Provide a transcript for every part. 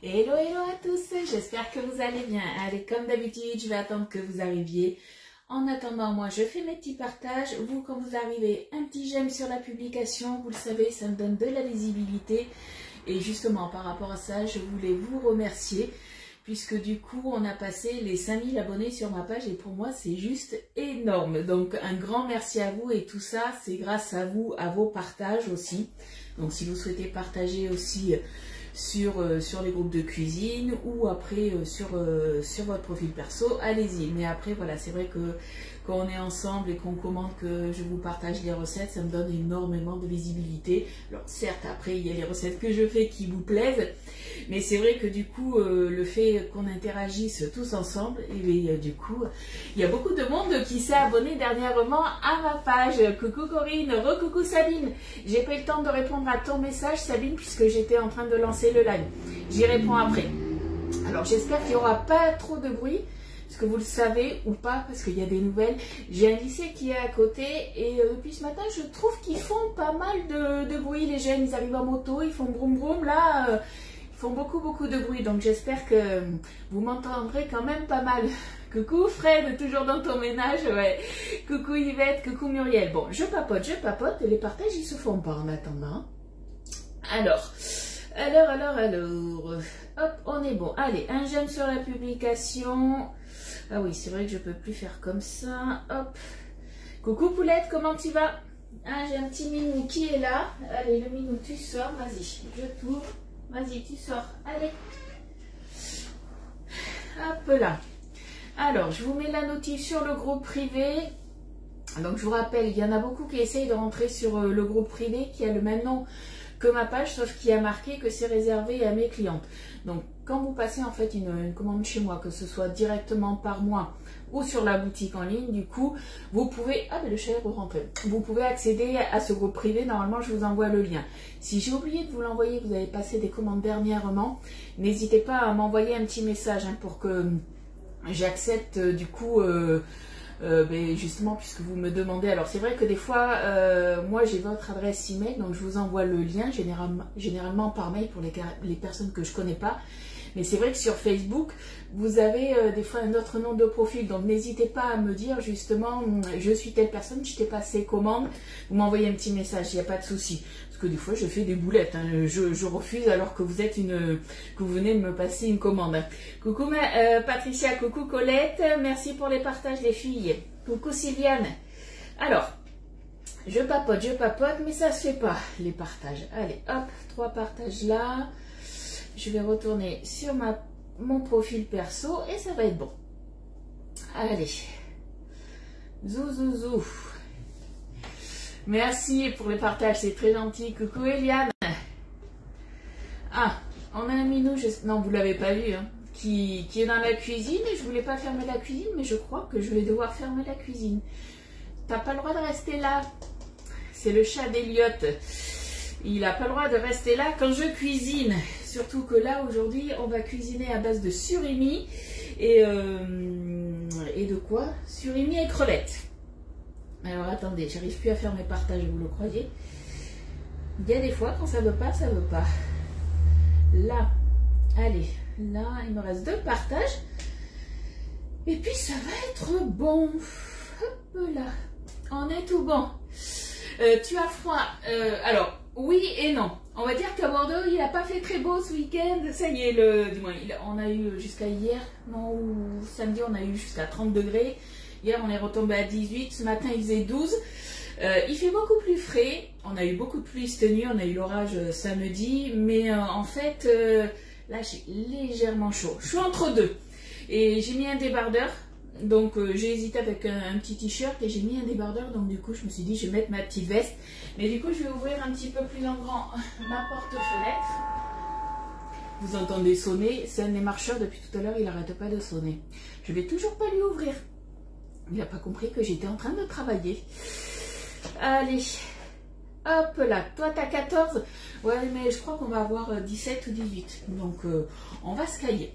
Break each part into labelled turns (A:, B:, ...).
A: Hello, hello à tous, j'espère que vous allez bien. Allez, comme d'habitude, je vais attendre que vous arriviez. En attendant, moi, je fais mes petits partages. Vous, quand vous arrivez, un petit j'aime sur la publication. Vous le savez, ça me donne de la visibilité. Et justement, par rapport à ça, je voulais vous remercier. Puisque du coup, on a passé les 5000 abonnés sur ma page. Et pour moi, c'est juste énorme. Donc, un grand merci à vous. Et tout ça, c'est grâce à vous, à vos partages aussi. Donc, si vous souhaitez partager aussi sur les groupes de cuisine ou après sur votre profil perso, allez-y. Mais après, voilà, c'est vrai que quand on est ensemble et qu'on commande, que je vous partage les recettes, ça me donne énormément de visibilité. Alors certes, après, il y a les recettes que je fais qui vous plaisent, mais c'est vrai que du coup, le fait qu'on interagisse tous ensemble, et bien, du coup, il y a beaucoup de monde qui s'est abonné dernièrement à ma page. Coucou Corinne, re-coucou Sabine. J'ai pas eu le temps de répondre à ton message, Sabine, puisque j'étais en train de lancer le live. J'y réponds après. Alors j'espère qu'il n'y aura pas trop de bruit. Est-ce que vous le savez ou pas, parce qu'il y a des nouvelles. J'ai un lycée qui est à côté et depuis ce matin, je trouve qu'ils font pas mal de bruit. Les jeunes, ils arrivent en moto, ils font broum broum. Là, ils font beaucoup de bruit. Donc j'espère que vous m'entendrez quand même pas mal. Coucou Fred, toujours dans ton ménage. Ouais. Coucou Yvette, coucou Muriel. Bon, je papote et les partages, ils se font pas en attendant. Alors... hop, on est bon. Allez, un j'aime sur la publication. Ah oui, c'est vrai que je peux plus faire comme ça. Hop. Coucou Poulette, comment tu vas? Ah, j'ai un petit minou qui est là. Allez, le minou, tu sors. Vas-y, je t'ouvre. Vas-y, tu sors. Allez. Hop là. Alors, je vous mets la notif sur le groupe privé. Donc, je vous rappelle, il y en a beaucoup qui essayent de rentrer sur le groupe privé qui a le même nom que ma page, sauf qu'il y a marqué que c'est réservé à mes clientes. Donc, quand vous passez en fait une commande chez moi, que ce soit directement par moi ou sur la boutique en ligne, du coup, vous pouvez... Ah, mais le chat est rentré. Vous pouvez accéder à ce groupe privé. Normalement, je vous envoie le lien. Si j'ai oublié de vous l'envoyer, vous avez passé des commandes dernièrement, n'hésitez pas à m'envoyer un petit message pour que j'accepte du coup... ben justement, puisque vous me demandez, alors c'est vrai que des fois moi j'ai votre adresse email, donc je vous envoie le lien généralement par mail pour les personnes que je connais pas, mais c'est vrai que sur Facebook vous avez des fois un autre nom de profil, donc n'hésitez pas à me dire justement je suis telle personne, je t'ai passé commande, vous m'envoyez un petit message, il n'y a pas de souci. Que des fois je fais des boulettes, je refuse alors que vous êtes que vous venez de me passer une commande. Coucou Patricia, coucou Colette, merci pour les partages les filles. Coucou Sylviane. Alors, je papote, mais ça se fait pas les partages. Allez, hop, 3 partages là. Je vais retourner sur mon profil perso et ça va être bon. Allez, zou. Merci pour les partages, c'est très gentil. Coucou Eliane. Ah, on a un minou, non vous l'avez pas vu, qui est dans la cuisine et je voulais pas fermer la cuisine, mais je crois que je vais devoir fermer la cuisine. T'as pas le droit de rester là. C'est le chat d'Eliott. Il n'a pas le droit de rester là quand je cuisine. Surtout que là aujourd'hui on va cuisiner à base de surimi et de quoi? Surimi et crevettes. Alors attendez, j'arrive plus à faire mes partages, vous le croyez? Il y a des fois quand ça veut pas, ça veut pas. Là, allez, là il me reste 2 partages. Et puis ça va être bon. Hop là, on est tout bon. Tu as froid? Alors, oui et non. On va dire qu'à Bordeaux, il n'a pas fait très beau ce week-end. Ça y est, on a eu jusqu'à hier, non, ou samedi, on a eu jusqu'à 30 degrés. Hier, on est retombé à 18. Ce matin, il faisait 12. Il fait beaucoup plus frais. On a eu beaucoup de pluie cette nuit. On a eu l'orage samedi. Mais en fait, là, j'ai légèrement chaud. Je suis entre deux. Et j'ai mis un débardeur. Donc, j'ai hésité avec un petit t-shirt et j'ai mis un débardeur. Donc, du coup, je me suis dit, je vais mettre ma petite veste. Mais du coup, je vais ouvrir un petit peu plus en grand ma porte-fenêtre. Vous entendez sonner. C'est un des marcheurs. Depuis tout à l'heure, il n'arrête pas de sonner. Je vais toujours pas lui ouvrir. Il n'a pas compris que j'étais en train de travailler. Allez, Hop là, toi t'as 14. Ouais, mais je crois qu'on va avoir 17 ou 18. Donc on va se cailler.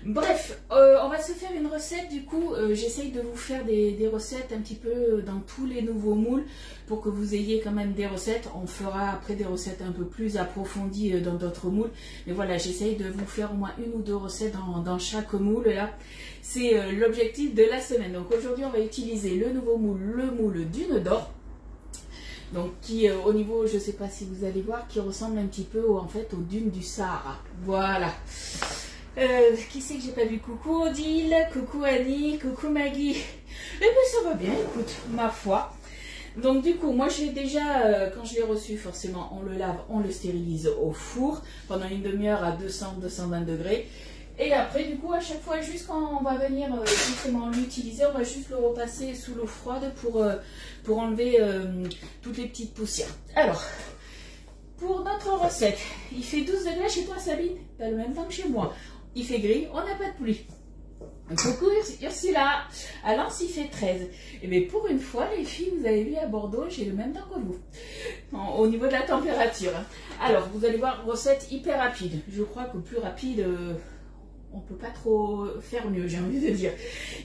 A: Bref, on va se faire une recette. Du coup, j'essaye de vous faire des recettes un petit peu dans tous les nouveaux moules pour que vous ayez quand même des recettes. On fera après des recettes un peu plus approfondies dans d'autres moules. Mais voilà, j'essaye de vous faire au moins une ou deux recettes dans chaque moule. Là, c'est l'objectif de la semaine. Donc aujourd'hui, on va utiliser le nouveau moule, le moule Dune d'Or. Donc qui au niveau, je ne sais pas si vous allez voir, qui ressemble un petit peu en fait aux dunes du Sahara. Voilà. Qui c'est que j'ai pas vu? Coucou Odile, coucou Annie, coucou Maggie. Eh bien ça va bien, écoute, ma foi. Donc du coup, moi j'ai déjà, quand je l'ai reçu, forcément on le lave, on le stérilise au four pendant une demi-heure à 200-220 degrés. Et après, du coup, à chaque fois, juste quand on va venir justement l'utiliser, on va juste le repasser sous l'eau froide pour enlever toutes les petites poussières. Alors, pour notre recette, il fait 12 degrés chez toi, Sabine, pas le même temps que chez moi. Il fait gris, on n'a pas de pluie. Coucou Ursula, à Lens il fait 13. Et bien pour une fois, les filles, vous avez vu à Bordeaux, j'ai le même temps que vous, au niveau de la température. Alors, vous allez voir, recette hyper rapide. Je crois que plus rapide... on ne peut pas trop faire mieux, j'ai envie de dire.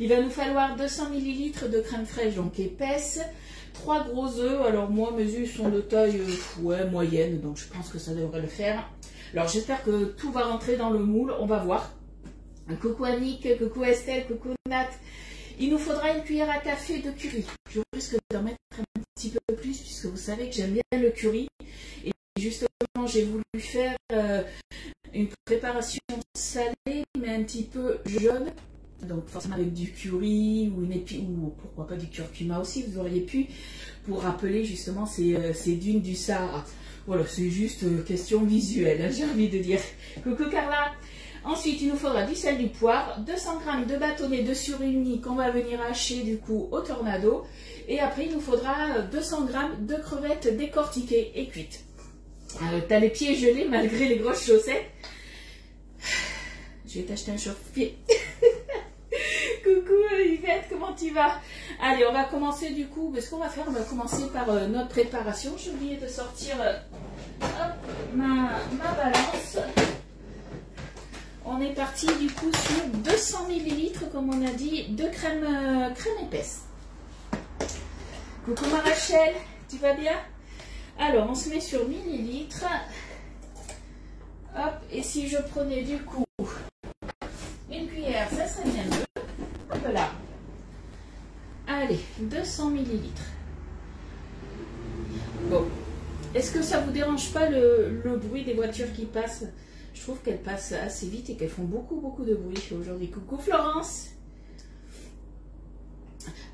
A: Il va nous falloir 200 ml de crème fraîche, donc épaisse, 3 gros œufs. Alors moi, mes œufs sont de taille moyenne, donc je pense que ça devrait le faire. Alors j'espère que tout va rentrer dans le moule, on va voir. Coucou Annick, coucou Estelle, coucou Nat. Il nous faudra une cuillère à café de curry. Je risque d'en mettre un petit peu plus, puisque vous savez que j'aime bien le curry. Et justement, j'ai voulu faire... une préparation salée mais un petit peu jaune, donc forcément avec du curry ou une épice, ou pourquoi pas du curcuma aussi, vous auriez pu, pour rappeler justement ces dunes du Sahara. Voilà, c'est juste question visuelle, hein, j'ai envie de dire. Coucou Carla. Ensuite, il nous faudra du sel, du poivre, 200 g de bâtonnets de surimi qu'on va venir hacher du coup au tornado, et après il nous faudra 200 g de crevettes décortiquées et cuites. T'as les pieds gelés malgré les grosses chaussettes. Je vais t'acheter un chauffe-pied. Coucou Yvette, comment tu vas? Allez, on va commencer du coup. Ce qu'on va faire, on va commencer par notre préparation. J'ai oublié de sortir hop, ma balance. On est parti du coup sur 200 ml, comme on a dit, de crème épaisse. Coucou ma Rachel, tu vas bien? Alors, on se met sur millilitres. Hop, et si je prenais du coup une cuillère, ça serait bien mieux. Hop là. Allez, 200 millilitres. Bon, est-ce que ça vous dérange pas le bruit des voitures qui passent? Je trouve qu'elles passent assez vite et qu'elles font beaucoup de bruit aujourd'hui. Coucou Florence.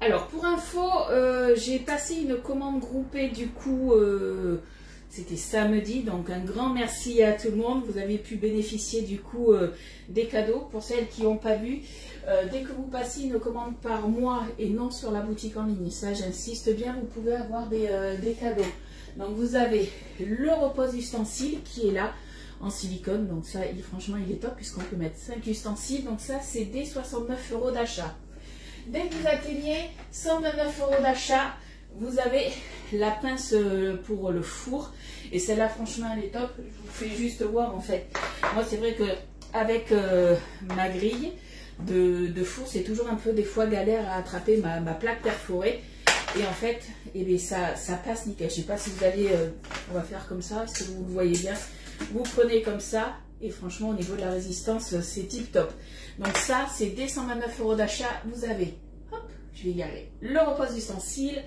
A: Alors pour info, j'ai passé une commande groupée du coup, c'était samedi, donc un grand merci à tout le monde. Vous avez pu bénéficier du coup des cadeaux. Pour celles qui n'ont pas vu, dès que vous passez une commande par mois et non sur la boutique en ligne, ça j'insiste bien, vous pouvez avoir des cadeaux. Donc vous avez le repose ustensile qui est là en silicone, donc ça franchement il est top puisqu'on peut mettre 5 ustensiles, donc ça c'est des 69 € d'achat. Dès que vous atteignez 129 € d'achat, vous avez la pince pour le four. Et celle-là, franchement, elle est top. Je vous fais juste voir, en fait. Moi, c'est vrai que avec ma grille de four, c'est toujours un peu, des fois, galère à attraper ma plaque perforée. Et en fait, eh bien, ça passe nickel. Je ne sais pas si vous allez... on va faire comme ça, est-ce que vous le voyez bien? Vous prenez comme ça. Et franchement, au niveau de la résistance, c'est tip top. Donc ça, c'est dès 129 € d'achat. Vous avez, hop, je vais y aller, le repose ustensile,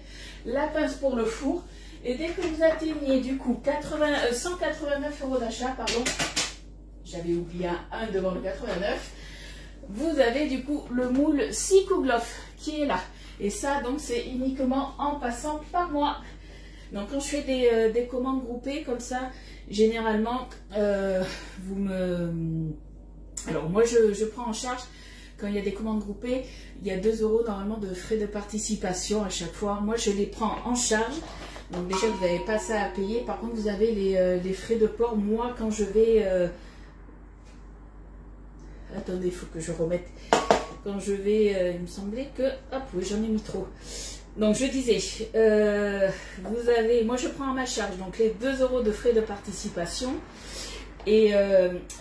A: la pince pour le four. Et dès que vous atteignez du coup 189 € d'achat, pardon, j'avais oublié un 1 devant le 89, vous avez du coup le moule Sikuglof qui est là. Et ça, donc, c'est uniquement en passant par moi. Donc quand je fais des commandes groupées comme ça, généralement, vous me... Alors moi je prends en charge, quand il y a des commandes groupées, il y a 2 € normalement de frais de participation à chaque fois. Moi je les prends en charge, donc déjà vous n'avez pas ça à payer. Par contre vous avez les frais de port. Moi quand je vais... Attendez, il faut que je remette. Quand je vais... il me semblait que... Hop, oui j'en ai mis trop. Donc je disais, vous avez, moi je prends à ma charge donc les 2 € de frais de participation et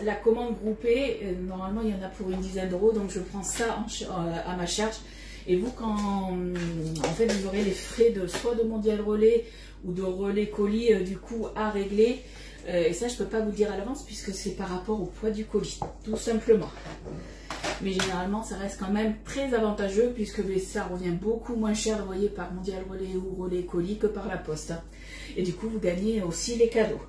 A: la commande groupée, normalement il y en a pour une dizaine d'euros, donc je prends ça à ma charge. Et vous, quand en fait vous aurez les frais de soit de mondial relais ou de relais colis du coup à régler, et ça je peux pas vous le dire à l'avance puisque c'est par rapport au poids du colis, tout simplement. Mais généralement, ça reste quand même très avantageux puisque ça revient beaucoup moins cher d'envoyer par mondial relais ou relais colis que par la poste. Et du coup, vous gagnez aussi les cadeaux.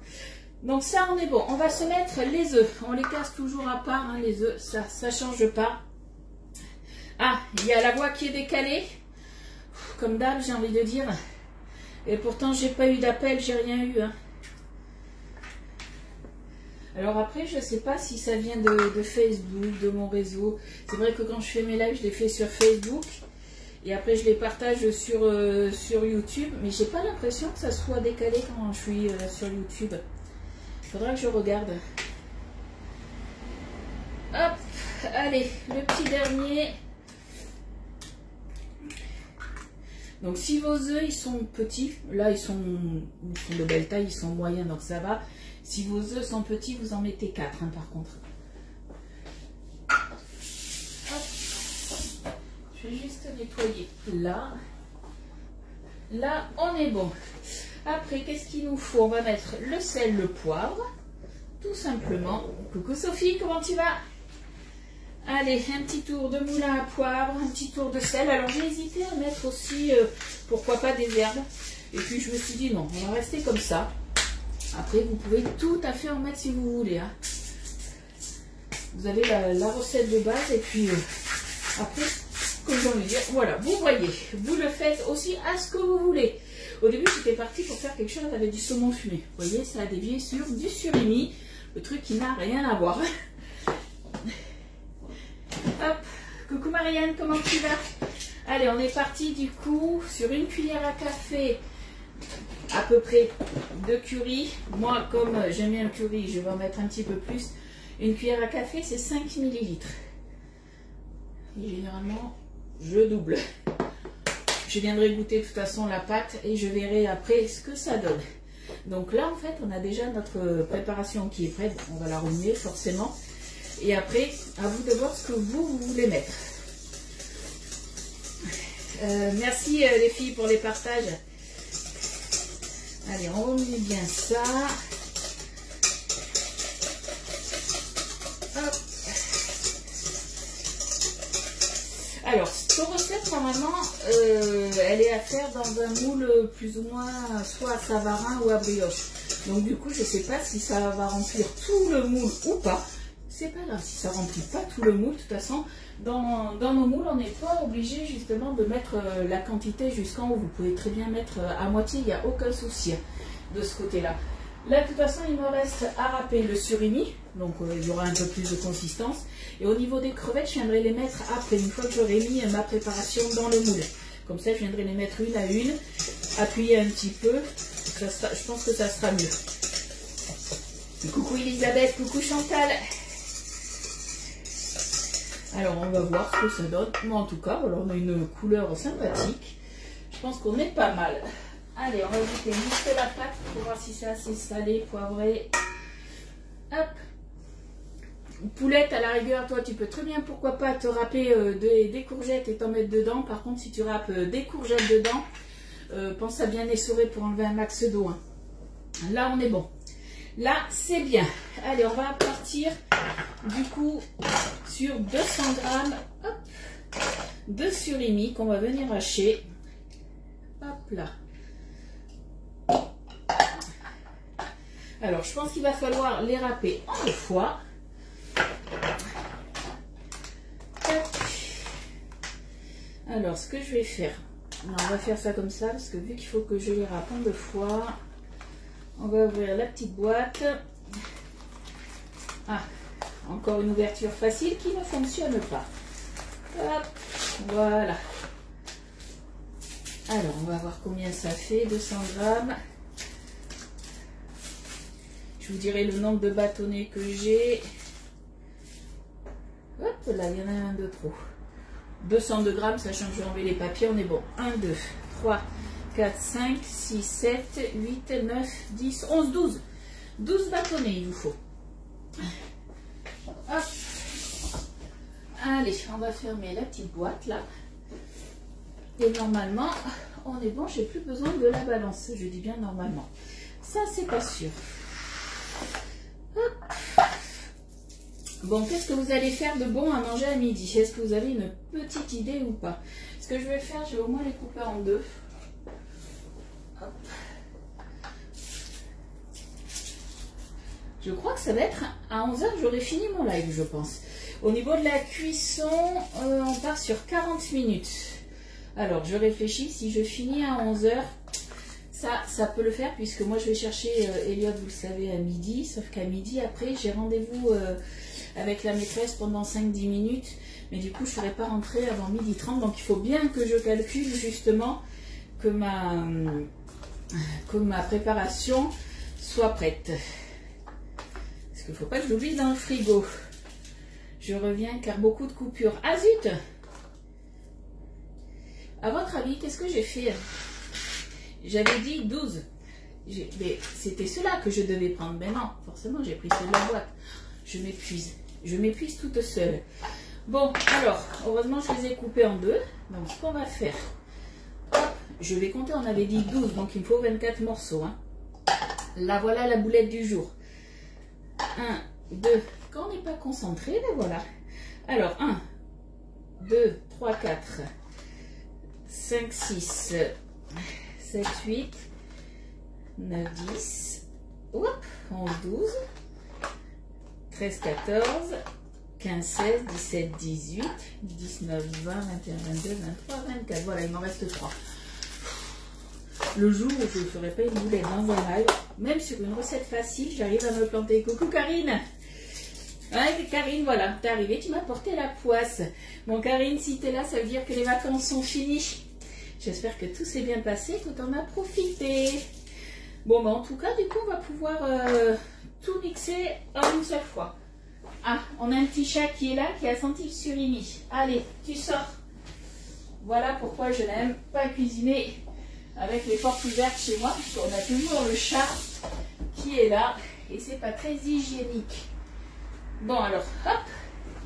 A: Donc ça, on est bon. On va se mettre les œufs. On les casse toujours à part, hein, les œufs. Ça change pas. Ah, il y a la voix qui est décalée. Comme d'hab, j'ai envie de dire. Et pourtant, j'ai pas eu d'appel, j'ai rien eu. Hein. Alors après, je ne sais pas si ça vient de Facebook, de mon réseau. C'est vrai que quand je fais mes lives, je les fais sur Facebook. Et après, je les partage sur YouTube. Mais j'ai pas l'impression que ça soit décalé quand je suis sur YouTube. Il faudra que je regarde. Hop, allez, le petit dernier. Donc si vos œufs, ils sont petits, là ils sont de belle taille, ils sont moyens, donc ça va. Si vos œufs sont petits, vous en mettez 4 hein, par contre. Hop. Je vais juste nettoyer là. Là, on est bon. Après, qu'est-ce qu'il nous faut? On va mettre le sel, le poivre, tout simplement. Coucou Sophie, comment tu vas? Allez, un petit tour de moulin à poivre, un petit tour de sel. Alors j'ai hésité à mettre aussi, pourquoi pas des herbes. Et puis je me suis dit non, on va rester comme ça. Après, vous pouvez tout à fait en mettre si vous voulez. Hein. Vous avez la recette de base et puis après, comme j'ai envie de dire, voilà, vous voyez, vous le faites aussi à ce que vous voulez. Au début, j'étais partie pour faire quelque chose avec du saumon fumé. Vous voyez, ça a dévié sur du surimi, le truc qui n'a rien à voir. Hop, coucou Marianne, comment tu vas? Allez, on est parti du coup sur une cuillère à café à peu près de curry. Moi, comme j'aime bien le curry, je vais en mettre un petit peu plus. Une cuillère à café, c'est 5 ml. Et généralement, je double. Je viendrai goûter de toute façon la pâte et je verrai après ce que ça donne. Donc là, en fait, on a déjà notre préparation qui est prête. On va la remuer forcément. Et après, à vous de voir ce que vous voulez mettre. Merci les filles pour les partages. Allez, on remue bien ça. Hop. Alors, cette recette, normalement, elle est à faire dans un moule plus ou moins soit à Savarin ou à brioche. Donc du coup, je ne sais pas si ça va remplir tout le moule ou pas. C'est pas grave si ça remplit pas tout le moule. De toute façon, dans nos moules, on n'est pas obligé justement de mettre la quantité jusqu'en haut. Vous pouvez très bien mettre à moitié, il n'y a aucun souci de ce côté-là. Là, de toute façon, il me reste à râper le surimi. Donc, il y aura un peu plus de consistance. Et au niveau des crevettes, je viendrai les mettre après, une fois que j'aurai mis ma préparation dans le moule. Comme ça, je viendrai les mettre une à une, appuyer un petit peu. Ça sera, je pense que ça sera mieux. Coucou Elisabeth, coucou Chantal. Alors, on va voir ce que ça donne. Mais en tout cas, voilà, on a une couleur sympathique. Je pense qu'on est pas mal. Allez, on va ajouter juste la pâte pour voir si c'est assez salé, poivré. Hop. Poulette, à la rigueur, toi, tu peux très bien, pourquoi pas, te râper des courgettes et t'en mettre dedans. Par contre, si tu râpes des courgettes dedans, pense à bien essorer pour enlever un max d'eau. Hein. Là, on est bon. Là, c'est bien. Allez, on va partir du coup sur 200 g de surimi qu'on va venir hacher. Hop là. Alors, je pense qu'il va falloir les râper en 2 fois. Alors, ce que je vais faire, on va faire ça comme ça, parce que vu qu'il faut que je les râpe en 2 fois, on va ouvrir la petite boîte. Ah, encore une ouverture facile qui ne fonctionne pas. Hop, voilà. Alors, on va voir combien ça fait, 200 g. Je vous dirai le nombre de bâtonnets que j'ai. Hop, là, il y en a un de trop. 202 grammes, sachant que je vais enlever les papiers, on est bon. 1, 2, 3, 4, 5, 6, 7, 8, 9, 10, 11, 12. 12 bâtonnets, il vous faut. Hop. Allez, on va fermer la petite boîte là. Et normalement, on est bon, j'ai plus besoin de la balance. Je dis bien normalement. Ça, c'est pas sûr. Hop. Bon, qu'est-ce que vous allez faire de bon à manger à midi? Est-ce que vous avez une petite idée ou pas? Ce que je vais faire, je vais au moins les couper en deux. Hop. Je crois que ça va être à 11 h, j'aurai fini mon live, je pense. Au niveau de la cuisson, on part sur 40 minutes. Alors, je réfléchis, si je finis à 11 h, ça peut le faire, puisque moi, je vais chercher Elliot, vous le savez, à midi. Sauf qu'à midi, après, j'ai rendez-vous avec la maîtresse pendant 5-10 minutes. Mais du coup, je ne serai pas rentrée avant 12h30. Donc, il faut bien que je calcule, justement, que ma préparation soit prête. Parce qu'il ne faut pas que je l'oublie dans le frigo. Je reviens car beaucoup de coupures. Ah zut! À votre avis, qu'est-ce que j'ai fait? J'avais dit 12. Mais c'était cela que je devais prendre. Mais non, forcément, j'ai pris ceux de la boîte. Je m'épuise. Je m'épuise toute seule. Bon, alors, heureusement, je les ai coupés en deux. Donc, ce qu'on va faire, hop, je vais compter, on avait dit 12, donc il me faut 24 morceaux. Hein. Là, voilà la boulette du jour. 1, 2, quand on n'est pas concentré, ben voilà. Alors, 1, 2, 3, 4, 5, 6, 7, 8, 9, 10, hop, 11, 12, 13, 14, 15, 16, 17, 18, 19, 20, 21, 22, 23, 24. Voilà, il m'en reste 3. Le jour où je ne ferai pas une boulette dans un live, même sur une recette facile, j'arrive à me planter. Coucou Karine! Ouais, Karine, voilà, t'es arrivée, tu m'as porté la poisse. Bon, Karine, si t'es là, ça veut dire que les vacances sont finies. J'espère que tout s'est bien passé, que t'en as profité. Bon, bah, en tout cas, du coup, on va pouvoir tout mixer en une seule fois. Ah, on a un petit chat qui est là, qui a senti le surimi. Allez, tu sors. Voilà pourquoi je n'aime pas cuisiner avec les portes ouvertes chez moi, parce qu'on a toujours le chat qui est là, et c'est pas très hygiénique. Bon, alors, hop,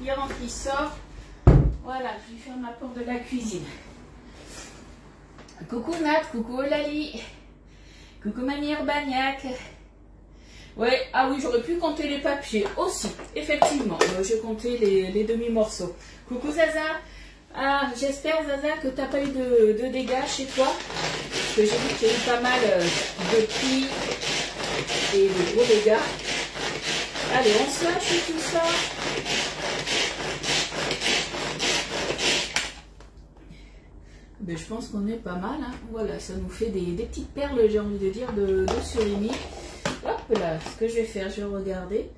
A: il rentre, il sort. Voilà, je lui ferme la porte de la cuisine. Coucou Nat, coucou Lali, coucou Mamie Urbaniac. Ouais, ah oui, j'aurais pu compter les papiers aussi, effectivement. J'ai compté les demi-morceaux. Coucou Zaza. Ah, j'espère Zaza que tu n'as pas eu de dégâts chez toi. Parce que j'ai vu qu'il y a eu pas mal de plis et de gros dégâts. Allez, on se lâche tout ça. Ben, je pense qu'on est pas mal. Hein. Voilà, ça nous fait des petites perles, j'ai envie de dire, de surimi. Hop là, ce que je vais faire, je vais regarder.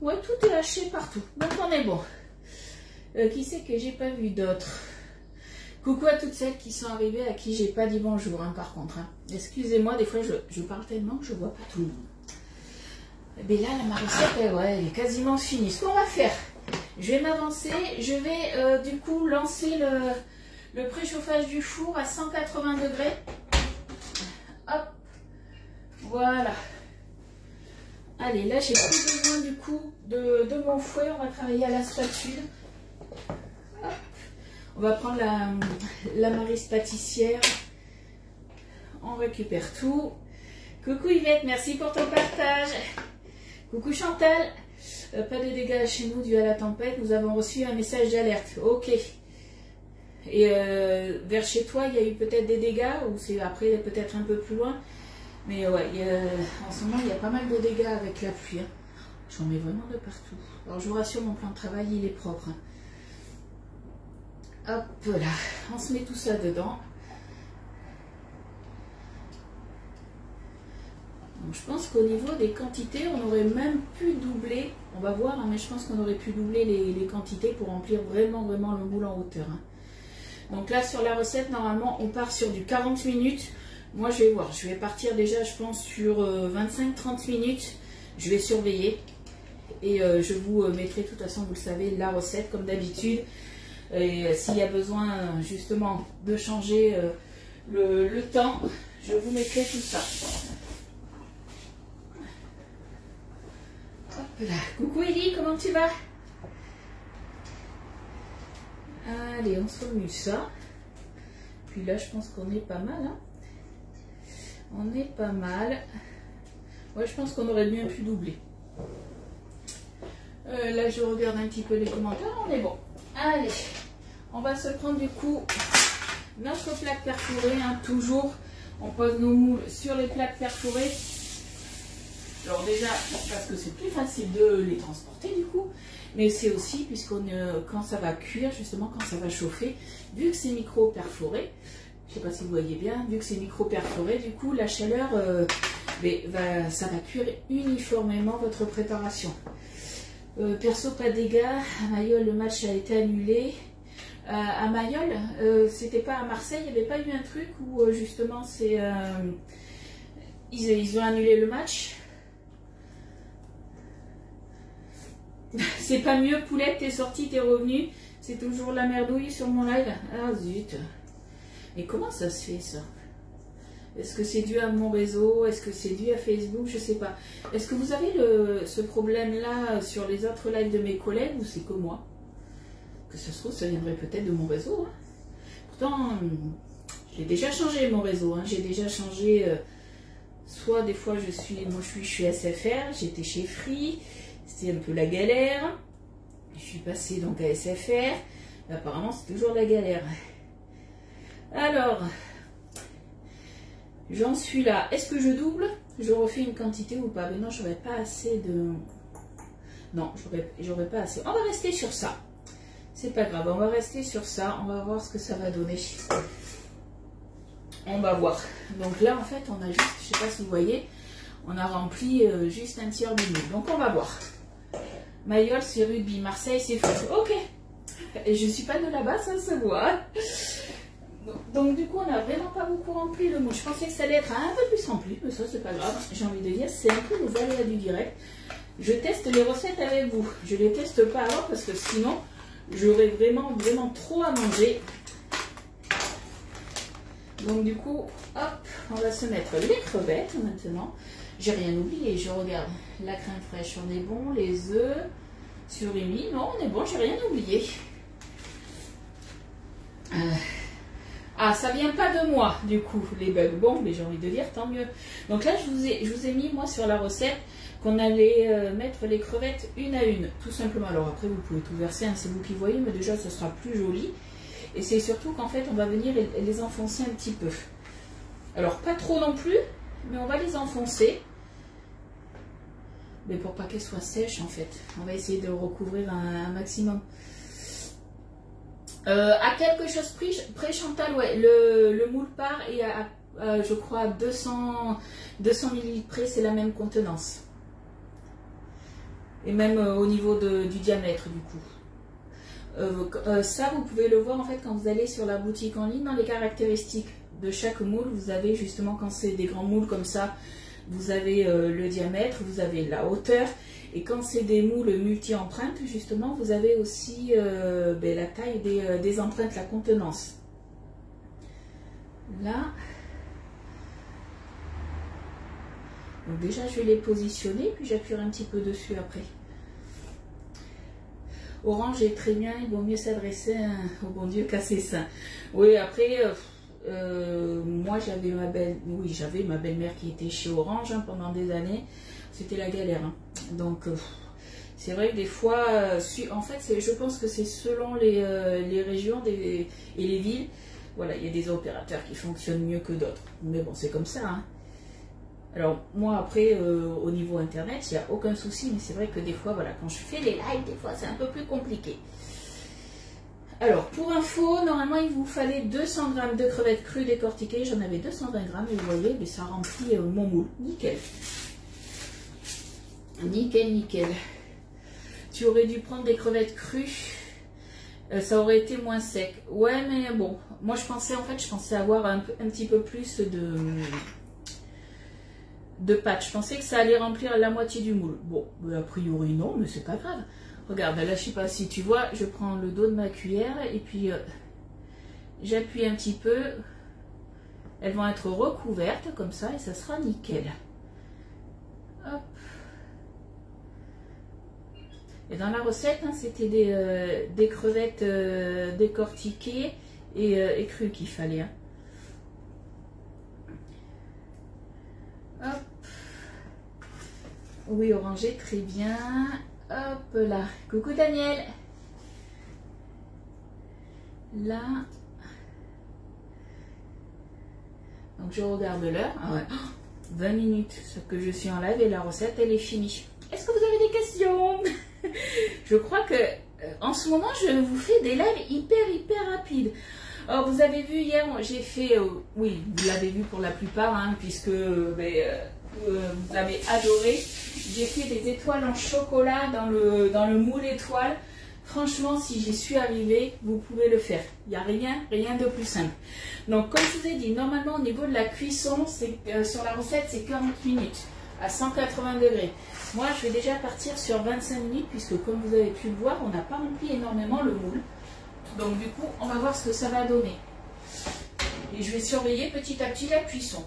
A: Ouais, tout est haché partout. Donc on est bon. Qui c'est que j'ai pas vu d'autres? Coucou à toutes celles qui sont arrivées à qui j'ai pas dit bonjour, hein, par contre. Hein. Excusez-moi, des fois je parle tellement que je vois pas tout le monde. Mais là, ma recette, ouais, elle est quasiment finie. Ce qu'on va faire, je vais m'avancer. Je vais du coup lancer le préchauffage du four à 180 degrés. Hop, voilà. Allez, là, j'ai plus besoin du coup de mon fouet. On va travailler à la spatule. Hop. On va prendre la Maryse pâtissière. On récupère tout. Coucou Yvette, merci pour ton partage. Coucou Chantal. Pas de dégâts chez nous dû à la tempête. Nous avons reçu un message d'alerte. Ok. Et vers chez toi, il y a eu peut-être des dégâts ou c'est après peut-être un peu plus loin. Mais ouais, en ce moment, il y a pas mal de dégâts avec la pluie. Hein. J'en mets vraiment de partout. Alors, je vous rassure, mon plan de travail, il est propre. Hein. Hop là, on se met tout ça dedans. Donc, je pense qu'au niveau des quantités, on aurait même pu doubler. On va voir, hein, mais je pense qu'on aurait pu doubler les quantités pour remplir vraiment le moule en hauteur. Hein. Donc là, sur la recette, normalement, on part sur du 40 minutes. Moi, je vais voir. Je vais partir déjà, je pense, sur 25-30 minutes. Je vais surveiller. Et je vous mettrai, de toute façon, vous le savez, la recette, comme d'habitude, Et s'il y a besoin justement de changer le temps, je vous mettrai tout ça. Hop là. Coucou Ellie, comment tu vas? Allez, on se remue ça. Puis là, je pense qu'on est pas mal. Hein. On est pas mal. Ouais, je pense qu'on aurait bien pu doubler. Là, je regarde un petit peu les commentaires. On est bon. Allez, on va se prendre du coup notre plaque perforée. Hein, toujours, on pose nos moules sur les plaques perforées. Alors déjà, parce que c'est plus facile de les transporter du coup. Mais c'est aussi, quand ça va cuire, justement, quand ça va chauffer, vu que c'est micro-perforé, je ne sais pas si vous voyez bien, vu que c'est micro-perforé, du coup, la chaleur, ça va cuire uniformément votre préparation. Perso, pas de dégâts. À Mayol, le match a été annulé. À Mayol, c'était pas à Marseille, il n'y avait pas eu un truc où justement ils ont annulé le match. C'est pas mieux, Poulette, t'es sorti, t'es revenu. C'est toujours la merdouille sur mon live. Ah zut. Mais comment ça se fait ça? Est-ce que c'est dû à mon réseau? Est-ce que c'est dû à Facebook? Je sais pas. Est-ce que vous avez ce problème-là sur les autres lives de mes collègues ou c'est que moi? Que ça se trouve, ça viendrait peut-être de mon réseau. Hein. Pourtant, j'ai déjà changé mon réseau. Hein. J'ai déjà changé. Soit des fois, je suis SFR, j'étais chez Free. C'était un peu la galère. Je suis passée donc à SFR. Apparemment, c'est toujours la galère. Alors, j'en suis là. Est-ce que je double? Je refais une quantité ou pas? Mais non, j'aurais pas assez de... Non, j'aurais pas assez. On va rester sur ça. C'est pas grave, on va rester sur ça. On va voir ce que ça va donner. On va voir. Donc là, en fait, on a juste, je sais pas si vous voyez, on a rempli juste un tiers du moule. Donc on va voir. Mayol, c'est rugby. Marseille, c'est foot. Ok. Et je suis pas de là-bas, ça se voit. Donc du coup, on n'a vraiment pas beaucoup rempli le moule. Je pensais que ça allait être un peu plus rempli, mais ça, c'est pas grave. J'ai envie de dire, c'est un peu les aléas du direct. Je teste les recettes avec vous. Je les teste pas alors parce que sinon, j'aurais vraiment trop à manger. Donc du coup, hop, on va se mettre les crevettes maintenant. J'ai rien oublié, je regarde. La crème fraîche, on est bon. Les œufs, surimi, non, on est bon, j'ai rien oublié. Ah, ça vient pas de moi, du coup, les bugs. Bon, mais j'ai envie de dire, tant mieux. Donc là, je vous ai mis, moi, sur la recette, qu'on allait mettre les crevettes une à une, tout simplement. Alors après, vous pouvez tout verser, hein, c'est vous qui voyez, mais déjà, ce sera plus joli. Et c'est surtout qu'en fait, on va venir les enfoncer un petit peu. Alors, pas trop non plus, mais on va les enfoncer. Mais pour pas qu'elles soient sèches, en fait. On va essayer de recouvrir un maximum. À quelque chose près, Chantal, ouais, le moule part et à je crois, 200 ml près, c'est la même contenance. Et même au niveau du diamètre, du coup. Ça, vous pouvez le voir, en fait, quand vous allez sur la boutique en ligne, dans les caractéristiques de chaque moule, vous avez justement, quand c'est des grands moules comme ça, vous avez le diamètre, vous avez la hauteur. Et quand c'est des moules multi-empreintes, justement, vous avez aussi la taille des empreintes, la contenance. Là. Donc déjà, je vais les positionner, puis j'appuierai un petit peu dessus après. Orange est très bien, il vaut mieux s'adresser au bon Dieu qu'à ses seins. Oui, après, moi j'avais ma belle-mère qui était chez Orange hein, pendant des années. C'était la galère. Hein. Donc, c'est vrai que des fois, en fait, je pense que c'est selon les régions et les villes. Voilà, il y a des opérateurs qui fonctionnent mieux que d'autres. Mais bon, c'est comme ça. Hein. Alors, moi, après, au niveau Internet, il n'y a aucun souci. Mais c'est vrai que des fois, voilà, quand je fais les lives, des fois, c'est un peu plus compliqué. Alors, pour info, normalement, il vous fallait 200 g de crevettes crues décortiquées. J'en avais 220 g, et vous voyez, mais ça remplit mon moule. Nickel. Nickel, nickel. Tu aurais dû prendre des crevettes crues. Ça aurait été moins sec. Ouais, mais bon. Moi, je pensais avoir un petit peu plus de pâte. Je pensais que ça allait remplir la moitié du moule. Bon, a priori, non, mais c'est pas grave. Regarde, là, je sais pas si tu vois, je prends le dos de ma cuillère et puis j'appuie un petit peu. Elles vont être recouvertes comme ça et ça sera nickel. Hop. Et dans la recette, hein, c'était des crevettes décortiquées et crues qu'il fallait. Hein. Hop. Oui, orangé, très bien. Hop là. Coucou Daniel. Là. Donc je regarde l'heure. Ah ouais. 20 minutes que je suis en live et la recette elle est finie. Est-ce que vous avez des questions? Je crois que en ce moment je vous fais des lives hyper rapides. Alors vous avez vu hier, j'ai fait, oui vous l'avez vu pour la plupart hein, puisque vous avez adoré. J'ai fait des étoiles en chocolat dans le moule étoile. Franchement, si j'y suis arrivée, vous pouvez le faire. Il n'y a rien de plus simple. Donc, comme je vous ai dit, normalement, au niveau de la cuisson, sur la recette, c'est 40 minutes à 180 degrés. Moi, je vais déjà partir sur 25 minutes, puisque comme vous avez pu le voir, on n'a pas rempli énormément le moule. Donc, du coup, on va voir ce que ça va donner. Et je vais surveiller petit à petit la cuisson.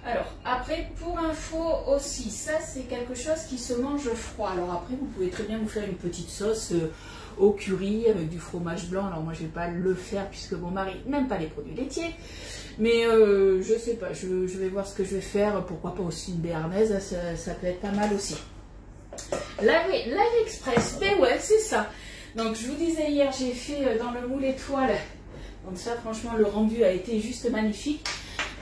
A: Alors, après, pour info aussi, ça c'est quelque chose qui se mange froid. Alors après, vous pouvez très bien vous faire une petite sauce au curry avec du fromage blanc. Alors moi, je ne vais pas le faire puisque mon mari n'aime pas les produits laitiers. Mais je sais pas, je vais voir ce que je vais faire. Pourquoi pas aussi une béarnaise, ça peut être pas mal aussi. Live Express, ben ouais, c'est ça. Donc, je vous disais hier, j'ai fait dans le moule étoile. Donc ça, franchement, le rendu a été juste magnifique.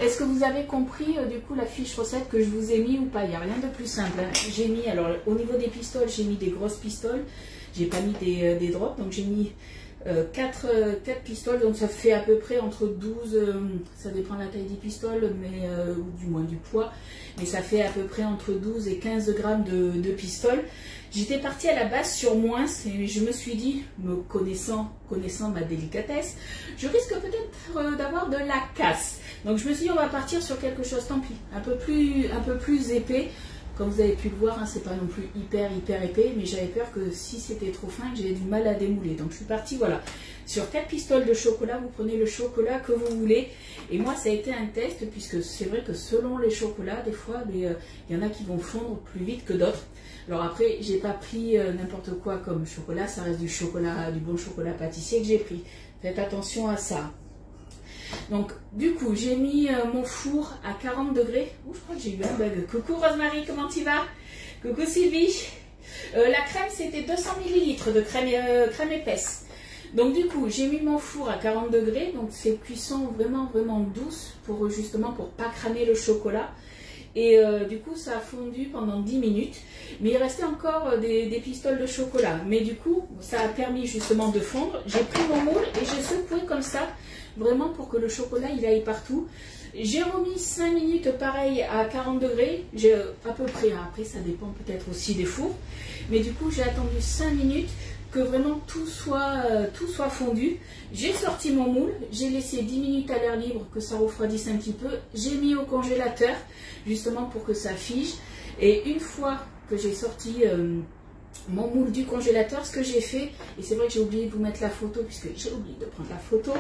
A: Est-ce que vous avez compris du coup la fiche recette que je vous ai mis ou pas? Il n'y a rien de plus simple. Hein. J'ai mis, alors au niveau des pistoles, j'ai mis des grosses pistoles. J'ai pas mis des drops, donc j'ai mis 4 pistoles. Donc ça fait à peu près entre 12, ça dépend de la taille des pistoles, mais ou du moins du poids. Mais ça fait à peu près entre 12 et 15 grammes de pistoles. J'étais partie à la base sur moins et je me suis dit, me connaissant ma délicatesse, je risque peut-être d'avoir de la casse. Donc je me suis dit, on va partir sur quelque chose, tant pis, un peu plus épais. Comme vous avez pu le voir, hein, c'est pas non plus hyper épais, mais j'avais peur que si c'était trop fin, que j'avais du mal à démouler. Donc je suis partie, voilà, sur 4 pistoles de chocolat. Vous prenez le chocolat que vous voulez. Et moi, ça a été un test, puisque c'est vrai que selon les chocolats, des fois, il y en a qui vont fondre plus vite que d'autres. Alors après, j'ai pas pris n'importe quoi comme chocolat, ça reste du chocolat, du bon chocolat pâtissier que j'ai pris. Faites attention à ça. Donc du coup, j'ai mis mon four à 40 degrés. Ouh, je crois que j'ai eu un bug. Coucou Rosemary, comment tu vas? Coucou Sylvie. La crème, c'était 200 ml de crème épaisse. Donc du coup, j'ai mis mon four à 40 degrés. Donc c'est cuisson vraiment douce pour justement pour pas cramer le chocolat. Et du coup, ça a fondu pendant 10 minutes. Mais il restait encore des pistoles de chocolat. Mais du coup, ça a permis justement de fondre. J'ai pris mon moule et j'ai secoué comme ça, vraiment pour que le chocolat il aille partout. J'ai remis 5 minutes pareil à 40 degrés. À peu près, hein, après ça dépend peut-être aussi des fours. Mais du coup, j'ai attendu 5 minutes que vraiment tout soit fondu. J'ai sorti mon moule, j'ai laissé 10 minutes à l'air libre, que ça refroidisse un petit peu. J'ai mis au congélateur, justement pour que ça fige. Et une fois que j'ai sorti mon moule du congélateur, ce que j'ai fait, et c'est vrai que j'ai oublié de vous mettre la photo, puisque j'ai oublié de prendre la photo,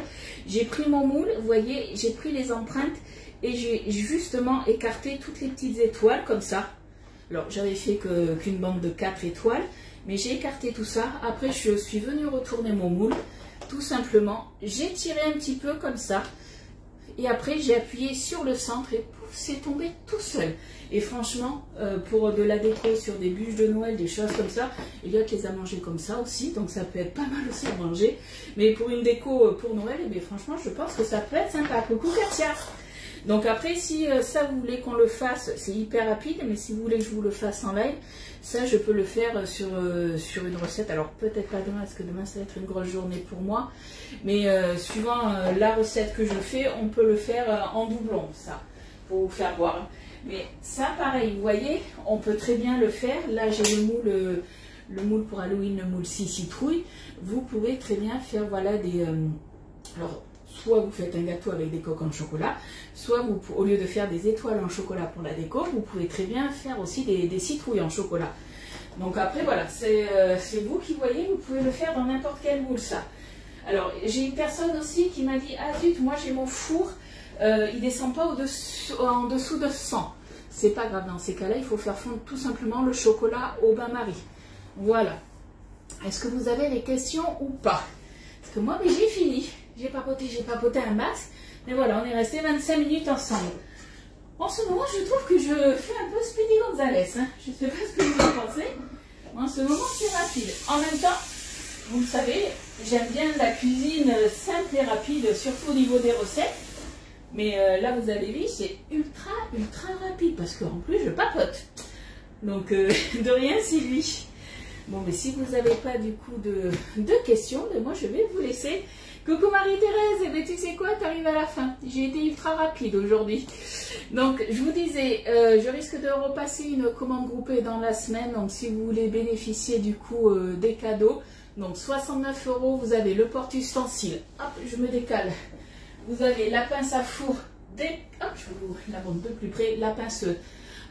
A: j'ai pris mon moule, vous voyez, j'ai pris les empreintes, et j'ai justement écarté toutes les petites étoiles, comme ça. Alors, j'avais fait qu'une bande de 4 étoiles, mais j'ai écarté tout ça. Après, je suis venue retourner mon moule, tout simplement. J'ai tiré un petit peu comme ça. Et après, j'ai appuyé sur le centre et pouf, c'est tombé tout seul. Et franchement, pour de la déco sur des bûches de Noël, des choses comme ça, Elliot les a mangées comme ça aussi. Donc, ça peut être pas mal aussi à manger. Mais pour une déco pour Noël, eh bien, franchement, je pense que ça peut être sympa. Coucou Katia! Donc après, si ça vous voulez qu'on le fasse, c'est hyper rapide, mais si vous voulez que je vous le fasse en live, ça je peux le faire sur une recette. Alors peut-être pas demain, parce que demain ça va être une grosse journée pour moi, mais suivant la recette que je fais, on peut le faire en doublon, ça, pour vous faire voir. Mais ça pareil, vous voyez, on peut très bien le faire. Là j'ai le moule pour Halloween, le moule 6 citrouilles. Vous pouvez très bien faire, voilà, alors, soit vous faites un gâteau avec des coques en chocolat, soit vous, au lieu de faire des étoiles en chocolat pour la déco, vous pouvez très bien faire aussi des citrouilles en chocolat. Donc après, voilà, c'est vous qui voyez, vous pouvez le faire dans n'importe quel moule, ça. Alors, j'ai une personne aussi qui m'a dit, ah zut, moi j'ai mon four, il descend pas en dessous de 100. C'est pas grave, dans ces cas-là, il faut faire fondre tout simplement le chocolat au bain-marie. Voilà. Est-ce que vous avez des questions ou pas? Parce que moi, mais j'ai fini. J'ai papoté un max. Mais voilà, on est resté 25 minutes ensemble. En ce moment, je trouve que je fais un peu Speedy Gonzalez. Hein. Je ne sais pas ce que vous en pensez. En ce moment, c'est rapide. En même temps, vous le savez, j'aime bien la cuisine simple et rapide, surtout au niveau des recettes. Mais là, vous avez vu, c'est ultra rapide. Parce qu'en plus, je papote. Donc, de rien, Sylvie. Bon, mais si vous n'avez pas du coup de questions, moi, je vais vous laisser. Coucou Marie-Thérèse, eh bien, tu sais quoi, tu arrives à la fin. J'ai été ultra rapide aujourd'hui. Donc, je vous disais, je risque de repasser une commande groupée dans la semaine. Donc, si vous voulez bénéficier du coup des cadeaux, donc 69 €, vous avez le porte-ustensile. Hop, je me décale. Vous avez la pince à four. Hop, je vous la montre de plus près. La pince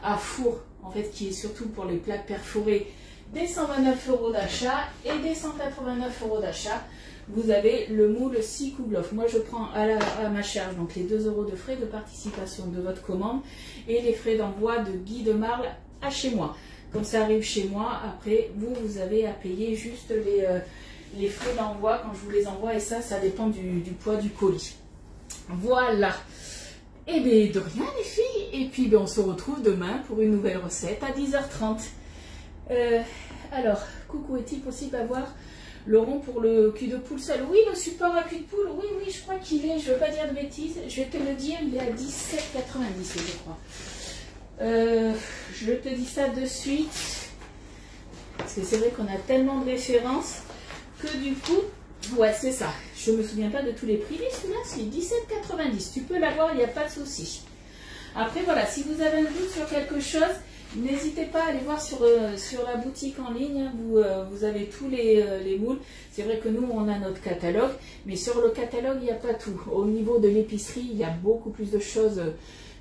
A: à four, en fait, qui est surtout pour les plaques perforées, des 129 € d'achat et des 189 € d'achat. Vous avez le moule 6 Kouglof. Moi, je prends à ma charge donc les 2 € de frais de participation de votre commande et les frais d'envoi de Guy de Marle à chez moi. Comme ça arrive chez moi, après, vous avez à payer juste les frais d'envoi quand je vous les envoie. Et ça dépend du poids du colis. Voilà. Et bien, de rien les filles. Et puis, ben, on se retrouve demain pour une nouvelle recette à 10h30. Alors, coucou, est-il possible d'avoir le rond pour le cul de poule seul? Oui, le support à cul de poule, oui, je crois qu'il est, je ne veux pas dire de bêtises, je vais te le dire, il est à 17,90 je crois. Je te dis ça de suite, parce que c'est vrai qu'on a tellement de références que du coup, ouais, c'est ça. Je ne me souviens pas de tous les prix, mais celui-là, c'est 17,90. Tu peux l'avoir, il n'y a pas de souci. Après, voilà, si vous avez un doute sur quelque chose, n'hésitez pas à aller voir sur la boutique en ligne, vous avez tous les moules. C'est vrai que nous, on a notre catalogue, mais sur le catalogue, il n'y a pas tout. Au niveau de l'épicerie, il y a beaucoup plus de choses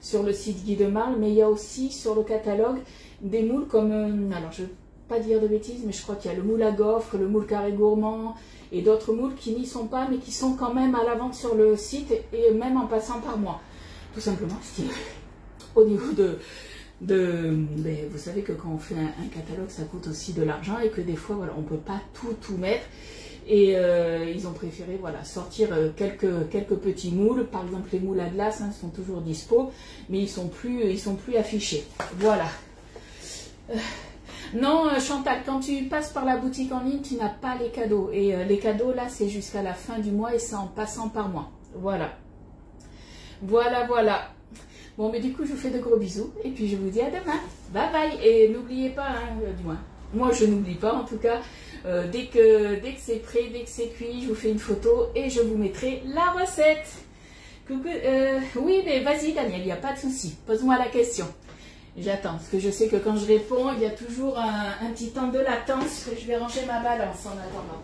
A: sur le site Guy de Marle, mais il y a aussi sur le catalogue des moules comme, alors je ne veux pas dire de bêtises, mais je crois qu'il y a le moule à gaufre, le moule carré gourmand, et d'autres moules qui n'y sont pas, mais qui sont quand même à la vente sur le site, et même en passant par moi. Tout simplement, parce qu'au niveau mais vous savez que quand on fait un catalogue, ça coûte aussi de l'argent et que des fois, voilà, on ne peut pas tout mettre. Et ils ont préféré voilà, sortir quelques petits moules. Par exemple, les moules à glace sont toujours dispo, mais ils sont plus affichés. Voilà. Non, Chantal, quand tu passes par la boutique en ligne, tu n'as pas les cadeaux. Et les cadeaux, là, c'est jusqu'à la fin du mois et c'est en passant par mois. Voilà. Voilà. Bon, mais du coup, je vous fais de gros bisous et puis je vous dis à demain. Bye bye. Et n'oubliez pas, du moins, moi je n'oublie pas en tout cas, dès que c'est prêt, dès que c'est cuit, je vous fais une photo et je vous mettrai la recette. Coucou, oui, mais vas-y Daniel, il n'y a pas de souci. Pose-moi la question. J'attends, parce que je sais que quand je réponds, il y a toujours un petit temps de latence. Je vais ranger ma balance en attendant.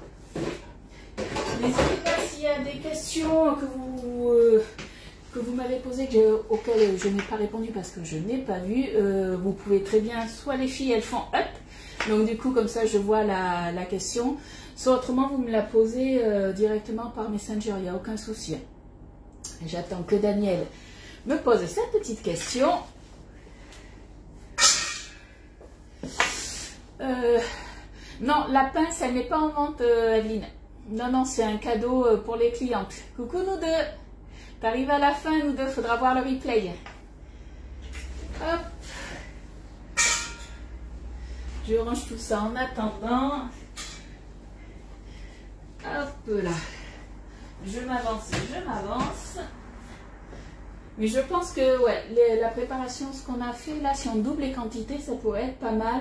A: N'hésitez pas s'il y a des questions que vous m'avez posées, auxquelles je n'ai pas répondu parce que je n'ai pas vu. Vous pouvez très bien, soit les filles, elles font up. Donc du coup, comme ça, je vois la question. Soit autrement, vous me la posez directement par Messenger, il n'y a aucun souci. J'attends que Daniel me pose cette petite question. Non, la pince, elle n'est pas en vente, Adeline. Non, c'est un cadeau pour les clientes. Coucou nous deux. T'arrives à la fin, nous deux, faudra voir le replay. Hop. Je range tout ça en attendant. Hop là. Je m'avance. Mais je pense que ouais, la préparation, ce qu'on a fait là, si on double les quantités, ça pourrait être pas mal.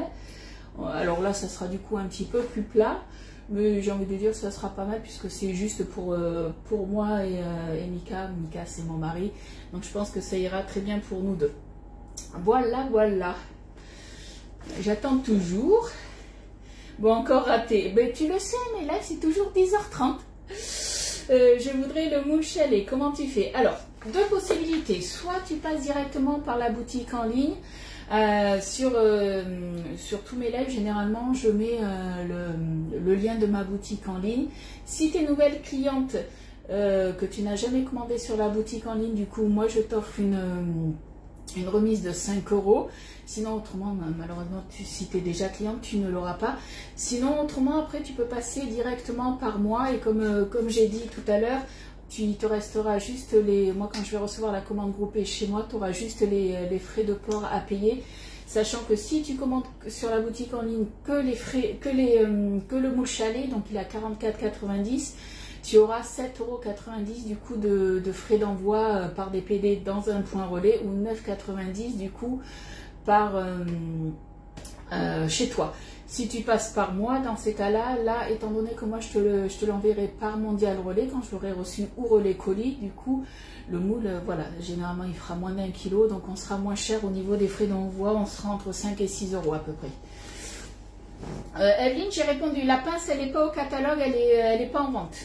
A: Alors là, ça sera du coup un petit peu plus plat. Mais j'ai envie de dire que ça sera pas mal puisque c'est juste pour moi et Mika. Mika, c'est mon mari. Donc je pense que ça ira très bien pour nous deux. Voilà. J'attends toujours. Bon, encore raté. Ben, tu le sais, mais là, c'est toujours 10h30. Je voudrais le moule chalet. Comment tu fais? Alors, deux possibilités. Soit tu passes directement par la boutique en ligne. Sur tous mes lives, généralement, je mets le lien de ma boutique en ligne. Si tu es nouvelle cliente, que tu n'as jamais commandé sur la boutique en ligne, du coup, moi, je t'offre une remise de 5 €. Sinon, autrement, malheureusement, si tu es déjà cliente, tu ne l'auras pas. Sinon, autrement, après, tu peux passer directement par mois. Et comme j'ai dit tout à l'heure, il te restera juste les... Moi, quand je vais recevoir la commande groupée chez moi, tu auras juste les frais de port à payer. Sachant que si tu commandes sur la boutique en ligne que le moule chalet, donc il est à 44,90 €, tu auras 7,90 € du coup de frais d'envoi par DPD dans un point relais, ou 9,90 € du coup par chez toi. Si tu passes par moi, dans ces cas-là, là, étant donné que moi je te l'enverrai par Mondial Relais quand je l'aurai reçu, ou relais colis, du coup le moule, voilà, généralement il fera moins d'1 kg, donc on sera moins cher au niveau des frais d'envoi, on sera entre 5 et 6 € à peu près. Evelyne, j'ai répondu, la pince elle n'est pas au catalogue, elle est pas en vente.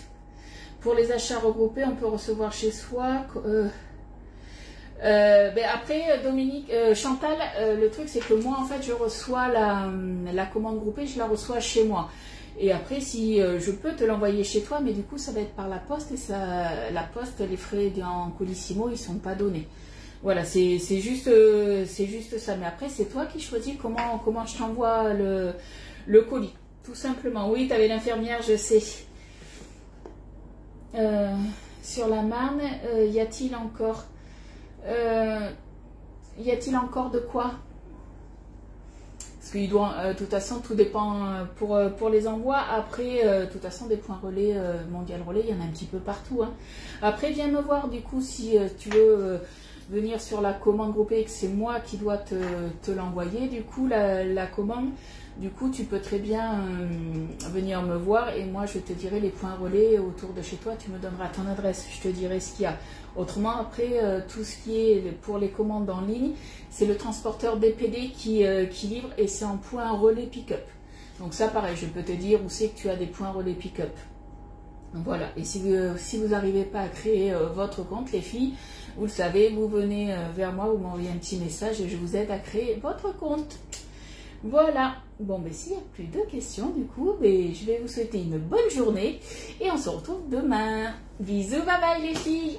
A: Pour les achats regroupés, on peut recevoir chez soi. Après, Dominique, Chantal, le truc c'est que moi en fait je reçois la commande groupée, je la reçois chez moi. Et après, si je peux te l'envoyer chez toi, mais du coup ça va être par la poste, et la poste, les frais en Colissimo, ils sont pas donnés. Voilà, c'est juste ça. Mais après, c'est toi qui choisis comment je t'envoie le colis, tout simplement. Oui, tu avais l'infirmière, je sais. Sur la Marne, y a-t-il encore de quoi? Parce qu'il doit, de toute façon, tout dépend pour les envois. Après, de toute façon, des points relais, Mondial Relais, il y en a un petit peu partout. Hein. Après, viens me voir, du coup, si tu veux venir sur la commande groupée et que c'est moi qui dois te l'envoyer. Du coup, la commande, du coup, tu peux très bien venir me voir et moi, je te dirai les points relais autour de chez toi. Tu me donneras ton adresse, je te dirai ce qu'il y a. Autrement, après, tout ce qui est pour les commandes en ligne, c'est le transporteur DPD qui livre et c'est en point relais pick-up. Donc ça, pareil, je peux te dire où c'est que tu as des points relais pick-up. Voilà, et si vous n'arrivez pas à créer votre compte, les filles, vous le savez, vous venez vers moi, vous m'envoyez un petit message et je vous aide à créer votre compte. Voilà, bon, ben s'il n'y a plus de questions, du coup, ben, je vais vous souhaiter une bonne journée et on se retrouve demain. Bisous, bye bye les filles!